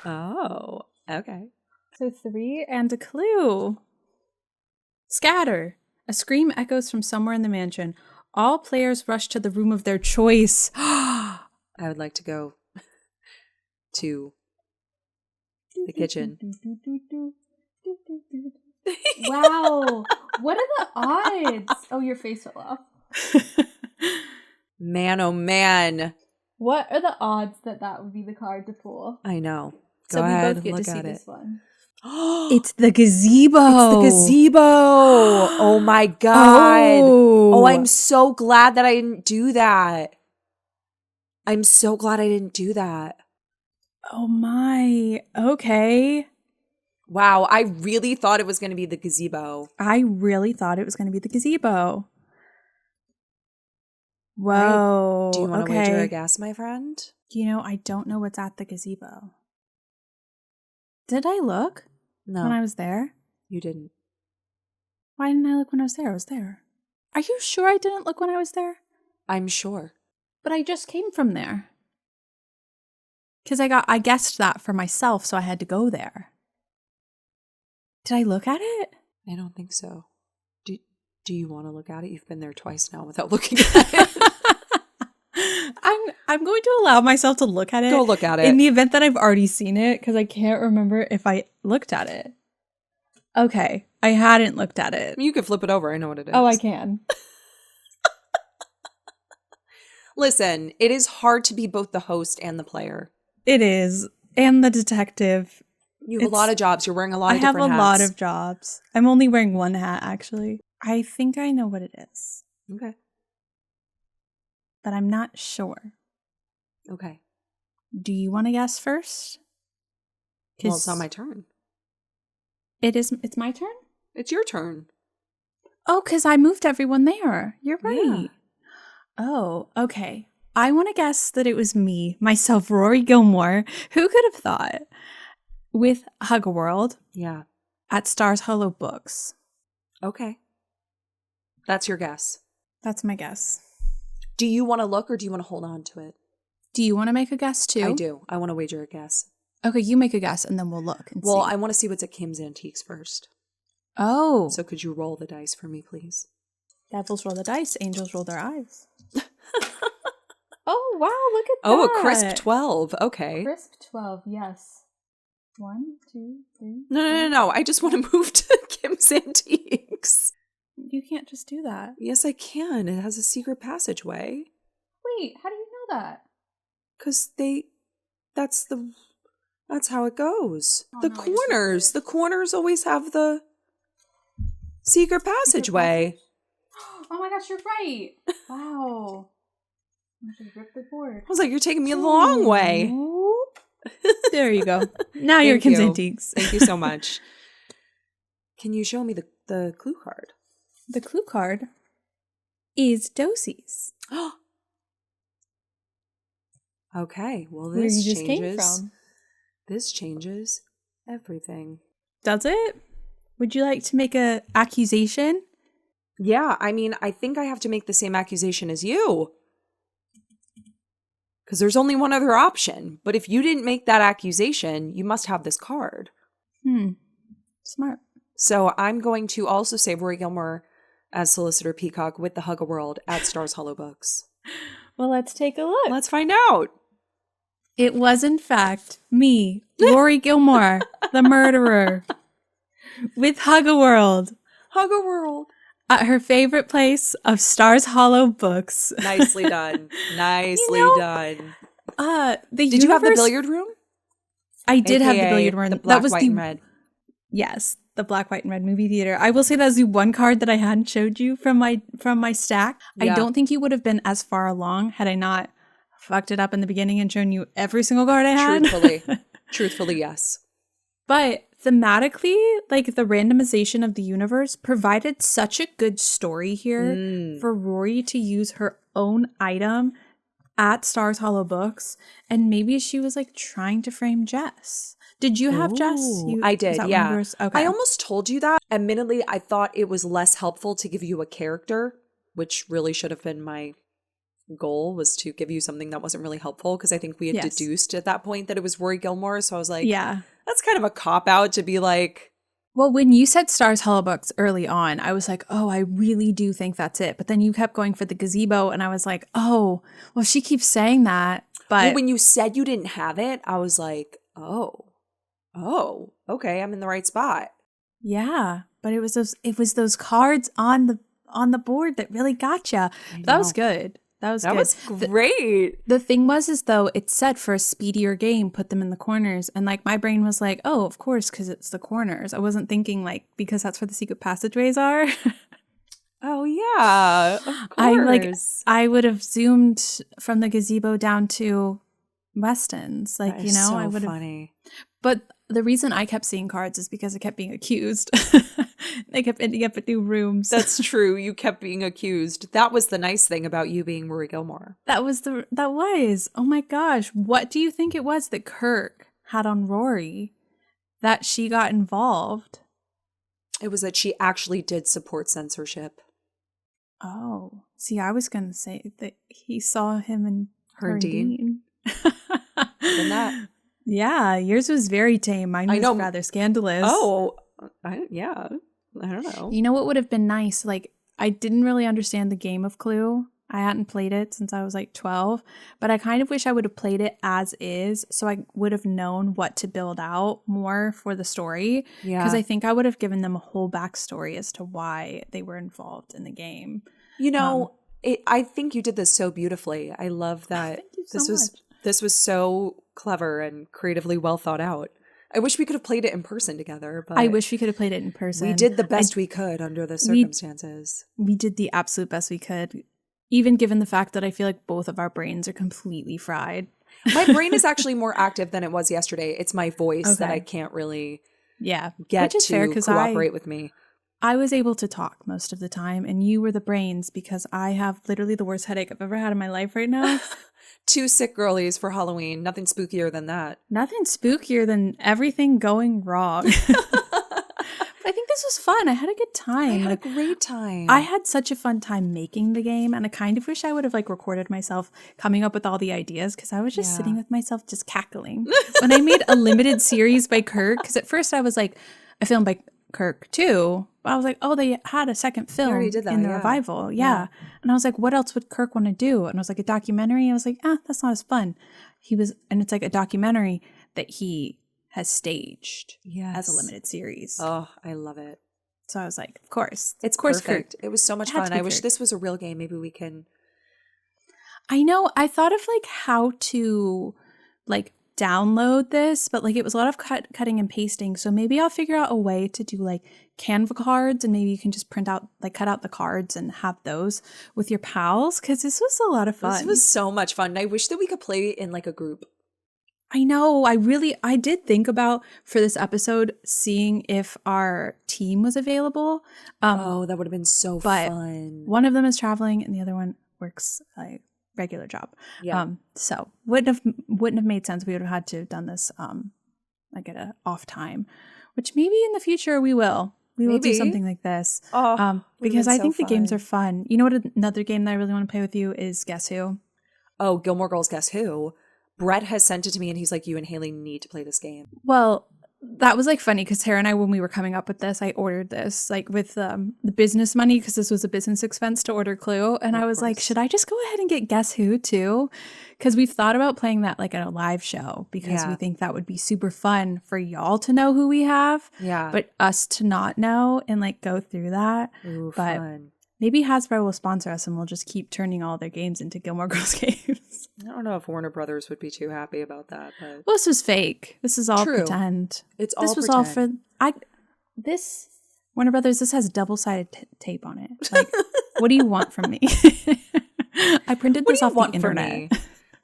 Oh, okay. So 3 and a clue. Scatter. A scream echoes from somewhere in the mansion. All players rush to the room of their choice. I would like to go to the kitchen. Wow. What are the odds? Oh, your face fell off. Man, oh man. What are the odds that would be the card to pull? I know. Go ahead, we both get to see this one. It's the gazebo. It's the gazebo. Oh my God. Oh, I'm so glad that I didn't do that. I'm so glad I didn't do that. Oh my. Okay. Wow. I really thought it was going to be the gazebo. I really thought it was going to be the gazebo. Whoa. Right. Do you want to wager a guess, my friend? I don't know what's at the gazebo. Did I look? No. When I was there? You didn't. Why didn't I look when I was there? I was there. Are you sure I didn't look when I was there? I'm sure. But I just came from there. Because I guessed that for myself, so I had to go there. Did I look at it? I don't think so. Did Do you want to look at it? You've been there twice now without looking at it. I'm going to allow myself to look at it. Go look at it. In the event that I've already seen it, because I can't remember if I looked at it. Okay. I hadn't looked at it. You can flip it over. I know what it is. Oh, I can. Listen, it is hard to be both the host and the player. It is. And the detective. You have a lot of jobs. You're wearing a lot of different hats. I have a lot of jobs. I'm only wearing one hat, actually. I think I know what it is. Okay. But I'm not sure. Okay. Do you want to guess first? Well, it's not my turn. It's my turn? It's your turn. Oh, because I moved everyone there. You're right. Yeah. Oh, okay. I want to guess that it was me, myself, Rory Gilmore. Who could have thought? With Hug-A-World. Yeah. At Stars Hollow Books. Okay. That's your guess. That's my guess. Do you want to look or do you want to hold on to it? Do you want to make a guess too? I do. I want to wager a guess. Okay, you make a guess and then we'll look and see. Well, I want to see what's at Kim's Antiques first. Oh. So could you roll the dice for me, please? Devils roll the dice, angels roll their eyes. Oh, wow, look at that. Oh, a crisp 12. Okay. Crisp 12, yes. 1, 2, 3. No. I just want to move to Kim's Antiques. You can't just do that. Yes, I can. It has a secret passageway. Wait, how do you know that? Because that's how it goes. Oh, The corners always have the secret passageway. Oh my gosh, you're right. Wow. I should rip the board. I was like, you're taking me the long way. There you go. Now you're Kim's Antiques. Thank you so much. Can you show me the clue card? The clue card is Dosie's. Okay, well Where this you just changes. came from. This changes everything. Does it? Would you like to make a accusation? Yeah, I mean, I think I have to make the same accusation as you. Because there's only one other option. But if you didn't make that accusation, you must have this card. Smart. So I'm going to also say Rory Gilmore as Solicitor Peacock with the Hug-A-World at Stars Hollow Books. Well, let's take a look. Let's find out. It was, in fact, me, Rory Gilmore, the murderer, with Hug-A-World. Hug-A-World. At her favorite place of Stars Hollow Books. Nicely done. Nicely done. Did you have the billiard room? I did have the billiard room. The black, white, and red. Yes, the black, white, and red movie theater. I will say that's the one card that I hadn't showed you from my stack. Yeah. I don't think you would have been as far along had I not fucked it up in the beginning and shown you every single card I had. Truthfully, yes. But thematically, like the randomization of the universe provided such a good story here for Rory to use her own item at Stars Hollow Books. And maybe she was like trying to frame Jess. Did you have Jess? I did, yeah. Okay. I almost told you that. Admittedly, I thought it was less helpful to give you a character, which really should have been my goal, was to give you something that wasn't really helpful, because I think we had deduced at that point that it was Rory Gilmore. So I was like, yeah, that's kind of a cop-out to be like. Well, when you said Stars Hollow Books early on, I was like, oh, I really do think that's it. But then you kept going for the gazebo, and I was like, oh, well, she keeps saying that. But when you said you didn't have it, I was like, oh, okay, I'm in the right spot. Yeah, but it was those cards on the board that really got you. That was good. That was great. The thing was though, it said for a speedier game, put them in the corners. And like my brain was like, oh, of course, because it's the corners. I wasn't thinking like, because that's where the secret passageways are. Oh, yeah, of course. I would have zoomed from the gazebo down to Weston's. Like, you know, so I would have. Funny. But the reason I kept seeing cards is because I kept being accused. They kept ending up at new rooms. That's true. You kept being accused. That was the nice thing about you being Rory Gilmore. That was. Oh my gosh. What do you think it was that Kirk had on Rory that she got involved? It was that she actually did support censorship. Oh. See, I was going to say that he saw him and her and Dean. And that. Yeah, yours was very tame. Mine was rather scandalous. Oh, I don't know. You know what would have been nice? Like, I didn't really understand the game of Clue. I hadn't played it since I was like 12, but I kind of wish I would have played it as is so I would have known what to build out more for the story. Because I think I would have given them a whole backstory as to why they were involved in the game. You know, I think you did this so beautifully. I love that this was so clever and creatively well thought out. I wish we could have played it in person together, but I wish we could have played it in person. We did the best we could under the circumstances. We did the absolute best we could, even given the fact that I feel like both of our brains are completely fried. My brain is actually more active than it was yesterday. It's my voice that I can't really get to cooperate with me. I was able to talk most of the time, and you were the brains because I have literally the worst headache I've ever had in my life right now. 2 sick girlies for Halloween. Nothing spookier than that. Nothing spookier than everything going wrong. I think this was fun. I had a good time. I had a great time. I had such a fun time making the game, and I kind of wish I would have like recorded myself coming up with all the ideas because I was just sitting with myself just cackling. When I made a limited series by Kirk, because at first I was like, a film by Kirk too. I was like, oh, they had a second film in the revival. Yeah. And I was like, what else would Kirk want to do? And I was like, a documentary. I was like, that's not as fun. And it's like a documentary that he has staged as a limited series. Oh, I love it. So I was like, of course. It's perfect. It was so much fun. I wish this was a real game. Maybe we can. I know. I thought of like how to like download this, but like it was a lot of cutting and pasting. So maybe I'll figure out a way to do like Canva cards, and maybe you can just print out, like cut out the cards and have those with your pals. Cause this was a lot of fun. This was so much fun. I wish that we could play in like a group. I know. I did think about for this episode seeing if our team was available. That would have been so fun. One of them is traveling and the other one works a regular job. Yeah. So wouldn't have made sense. We would have had to have done this like at an off time, which maybe in the future we will. We will do something like this. Because I think the games are fun. You know what? Another game that I really want to play with you is Guess Who. Oh, Gilmore Girls Guess Who. Brett has sent it to me and he's like, you and Haley need to play this game. Well, that was like funny because Tara and I, when we were coming up with this, I ordered this like with the business money because this was a business expense to order Clue. And I was like, should I just go ahead and get Guess Who too? Because we've thought about playing that like at a live show because we think that would be super fun for y'all to know who we have. Yeah. But us to not know and like go through that. Ooh, but fun. Maybe Hasbro will sponsor us and we'll just keep turning all their games into Gilmore Girls games. I don't know if Warner Brothers would be too happy about that. But well, this was fake. This is all pretend. It's all pretend. All for this Warner Brothers. This has double-sided tape on it. Like, what do you want from me? I printed this off the internet.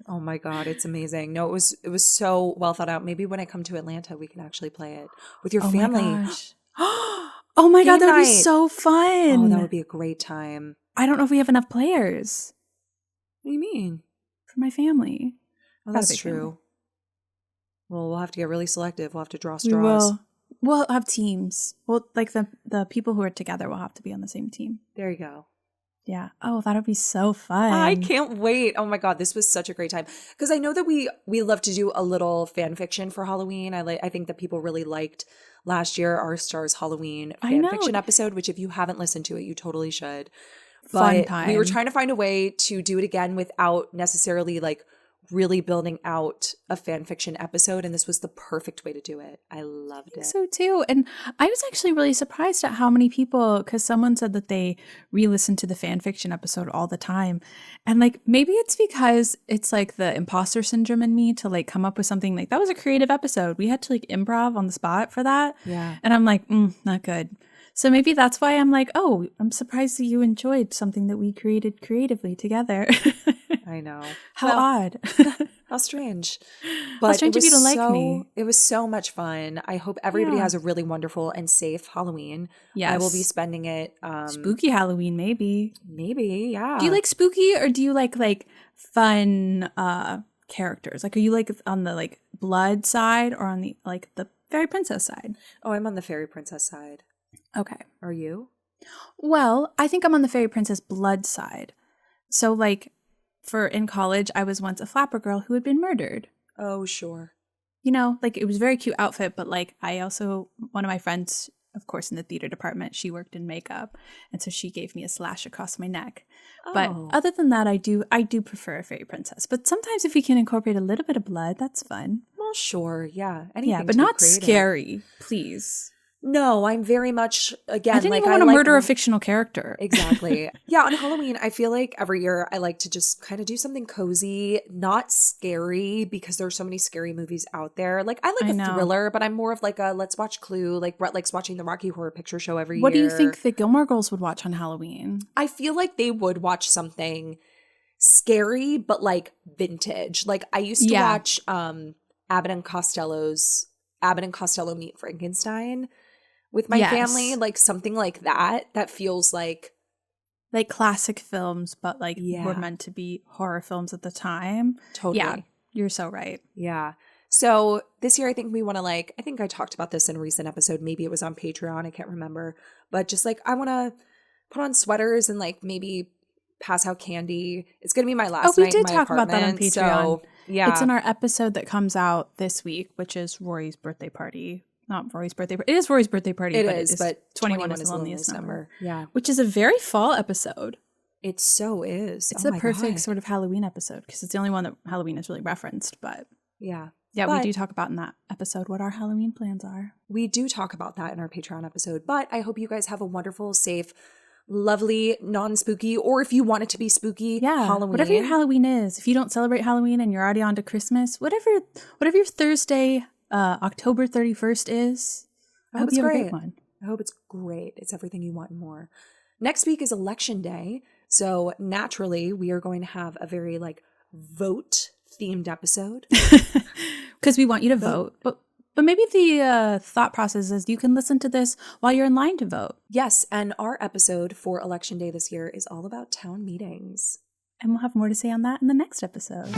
Oh my God, it's amazing. No, it was so well thought out. Maybe when I come to Atlanta, we can actually play it with your family. My gosh. Oh my God, that would be so fun. Oh, that would be a great time. I don't know if we have enough players. What do you mean? For my family. Oh, that's true. Family. Well, we'll have to get really selective. We'll have to draw straws. We'll have teams. Well, like the people who are together will have to be on the same team. There you go. Yeah. Oh, that would be so fun. I can't wait. Oh my God, this was such a great time. Because I know that we love to do a little fan fiction for Halloween. I think that people really liked last year our Stars Holloween fan fiction episode, which if you haven't listened to it, you totally should. But fun time. We were trying to find a way to do it again without necessarily like really building out a fan fiction episode, and this was the perfect way to do it. I loved it. So too. And I was actually really surprised at how many people, because someone said that they re-listen to the fan fiction episode all the time. And like maybe it's because it's like the imposter syndrome in me to like come up with something like that was a creative episode. We had to like improv on the spot for that. Yeah. And I'm like, not good. So maybe that's why I'm like, oh, I'm surprised that you enjoyed something that we created creatively together. I know. How odd. How strange. But how strange of you to like me. It was so much fun. I hope everybody has a really wonderful and safe Halloween. Yes. I will be spending it. Spooky Halloween, maybe. Maybe, yeah. Do you like spooky or do you like fun characters? Like, are you like on the like blood side or on the like the fairy princess side? Oh, I'm on the fairy princess side. Okay. Are you? Well, I think I'm on the fairy princess blood side. So like in college, I was once a flapper girl who had been murdered. Oh, sure. You know, like it was a very cute outfit, but like one of my friends of course, in the theater department. She worked in makeup, and so she gave me a slash across my neck. Oh. But other than that, I do prefer a fairy princess. But sometimes if we can incorporate a little bit of blood, that's fun. Well, sure, yeah. Anything yeah, but not scary, please. No, I'm very much, again, I didn't even want to murder a fictional character. Exactly. Yeah, on Halloween, I feel like every year I like to just kind of do something cozy, not scary, because there's so many scary movies out there. Like, I like a thriller, but I'm more of like a let's watch Clue, like Brett likes watching the Rocky Horror Picture Show every year. What do you think the Gilmore Girls would watch on Halloween? I feel like they would watch something scary, but like vintage. Like, I used to watch Abbott and Costello Meet Frankenstein with my family, like something like that feels like classic films, but like were meant to be horror films at the time. Totally. Yeah, you're so right. Yeah. So this year I think we want to I think I talked about this in a recent episode. Maybe it was on Patreon. I can't remember. But just I want to put on sweaters and maybe pass out candy. It's going to be my last night in my apartment. Oh, we did talk about that on Patreon. So, yeah. It's in our episode that comes out this week, which is Rory's birthday party. Not Rory's birthday party. It is Rory's birthday party. But 21 is the loneliest number. Yeah. Which is a very fall episode. It so is. It's the perfect sort of Halloween episode because it's the only one that Halloween is really referenced. But yeah. Yeah, we do talk about in that episode what our Halloween plans are. We do talk about that in our Patreon episode. But I hope you guys have a wonderful, safe, lovely, non-spooky, or if you want it to be spooky, Halloween. Whatever your Halloween is. If you don't celebrate Halloween and you're already on to Christmas, whatever your Thursday, October 31st is, I hope you have a great one. I hope it's great. It's everything you want and more. Next week is Election Day. So naturally, we are going to have a very vote-themed episode. Because we want you to vote. But maybe the thought process is you can listen to this while you're in line to vote. Yes, and our episode for Election Day this year is all about town meetings. And we'll have more to say on that in the next episode.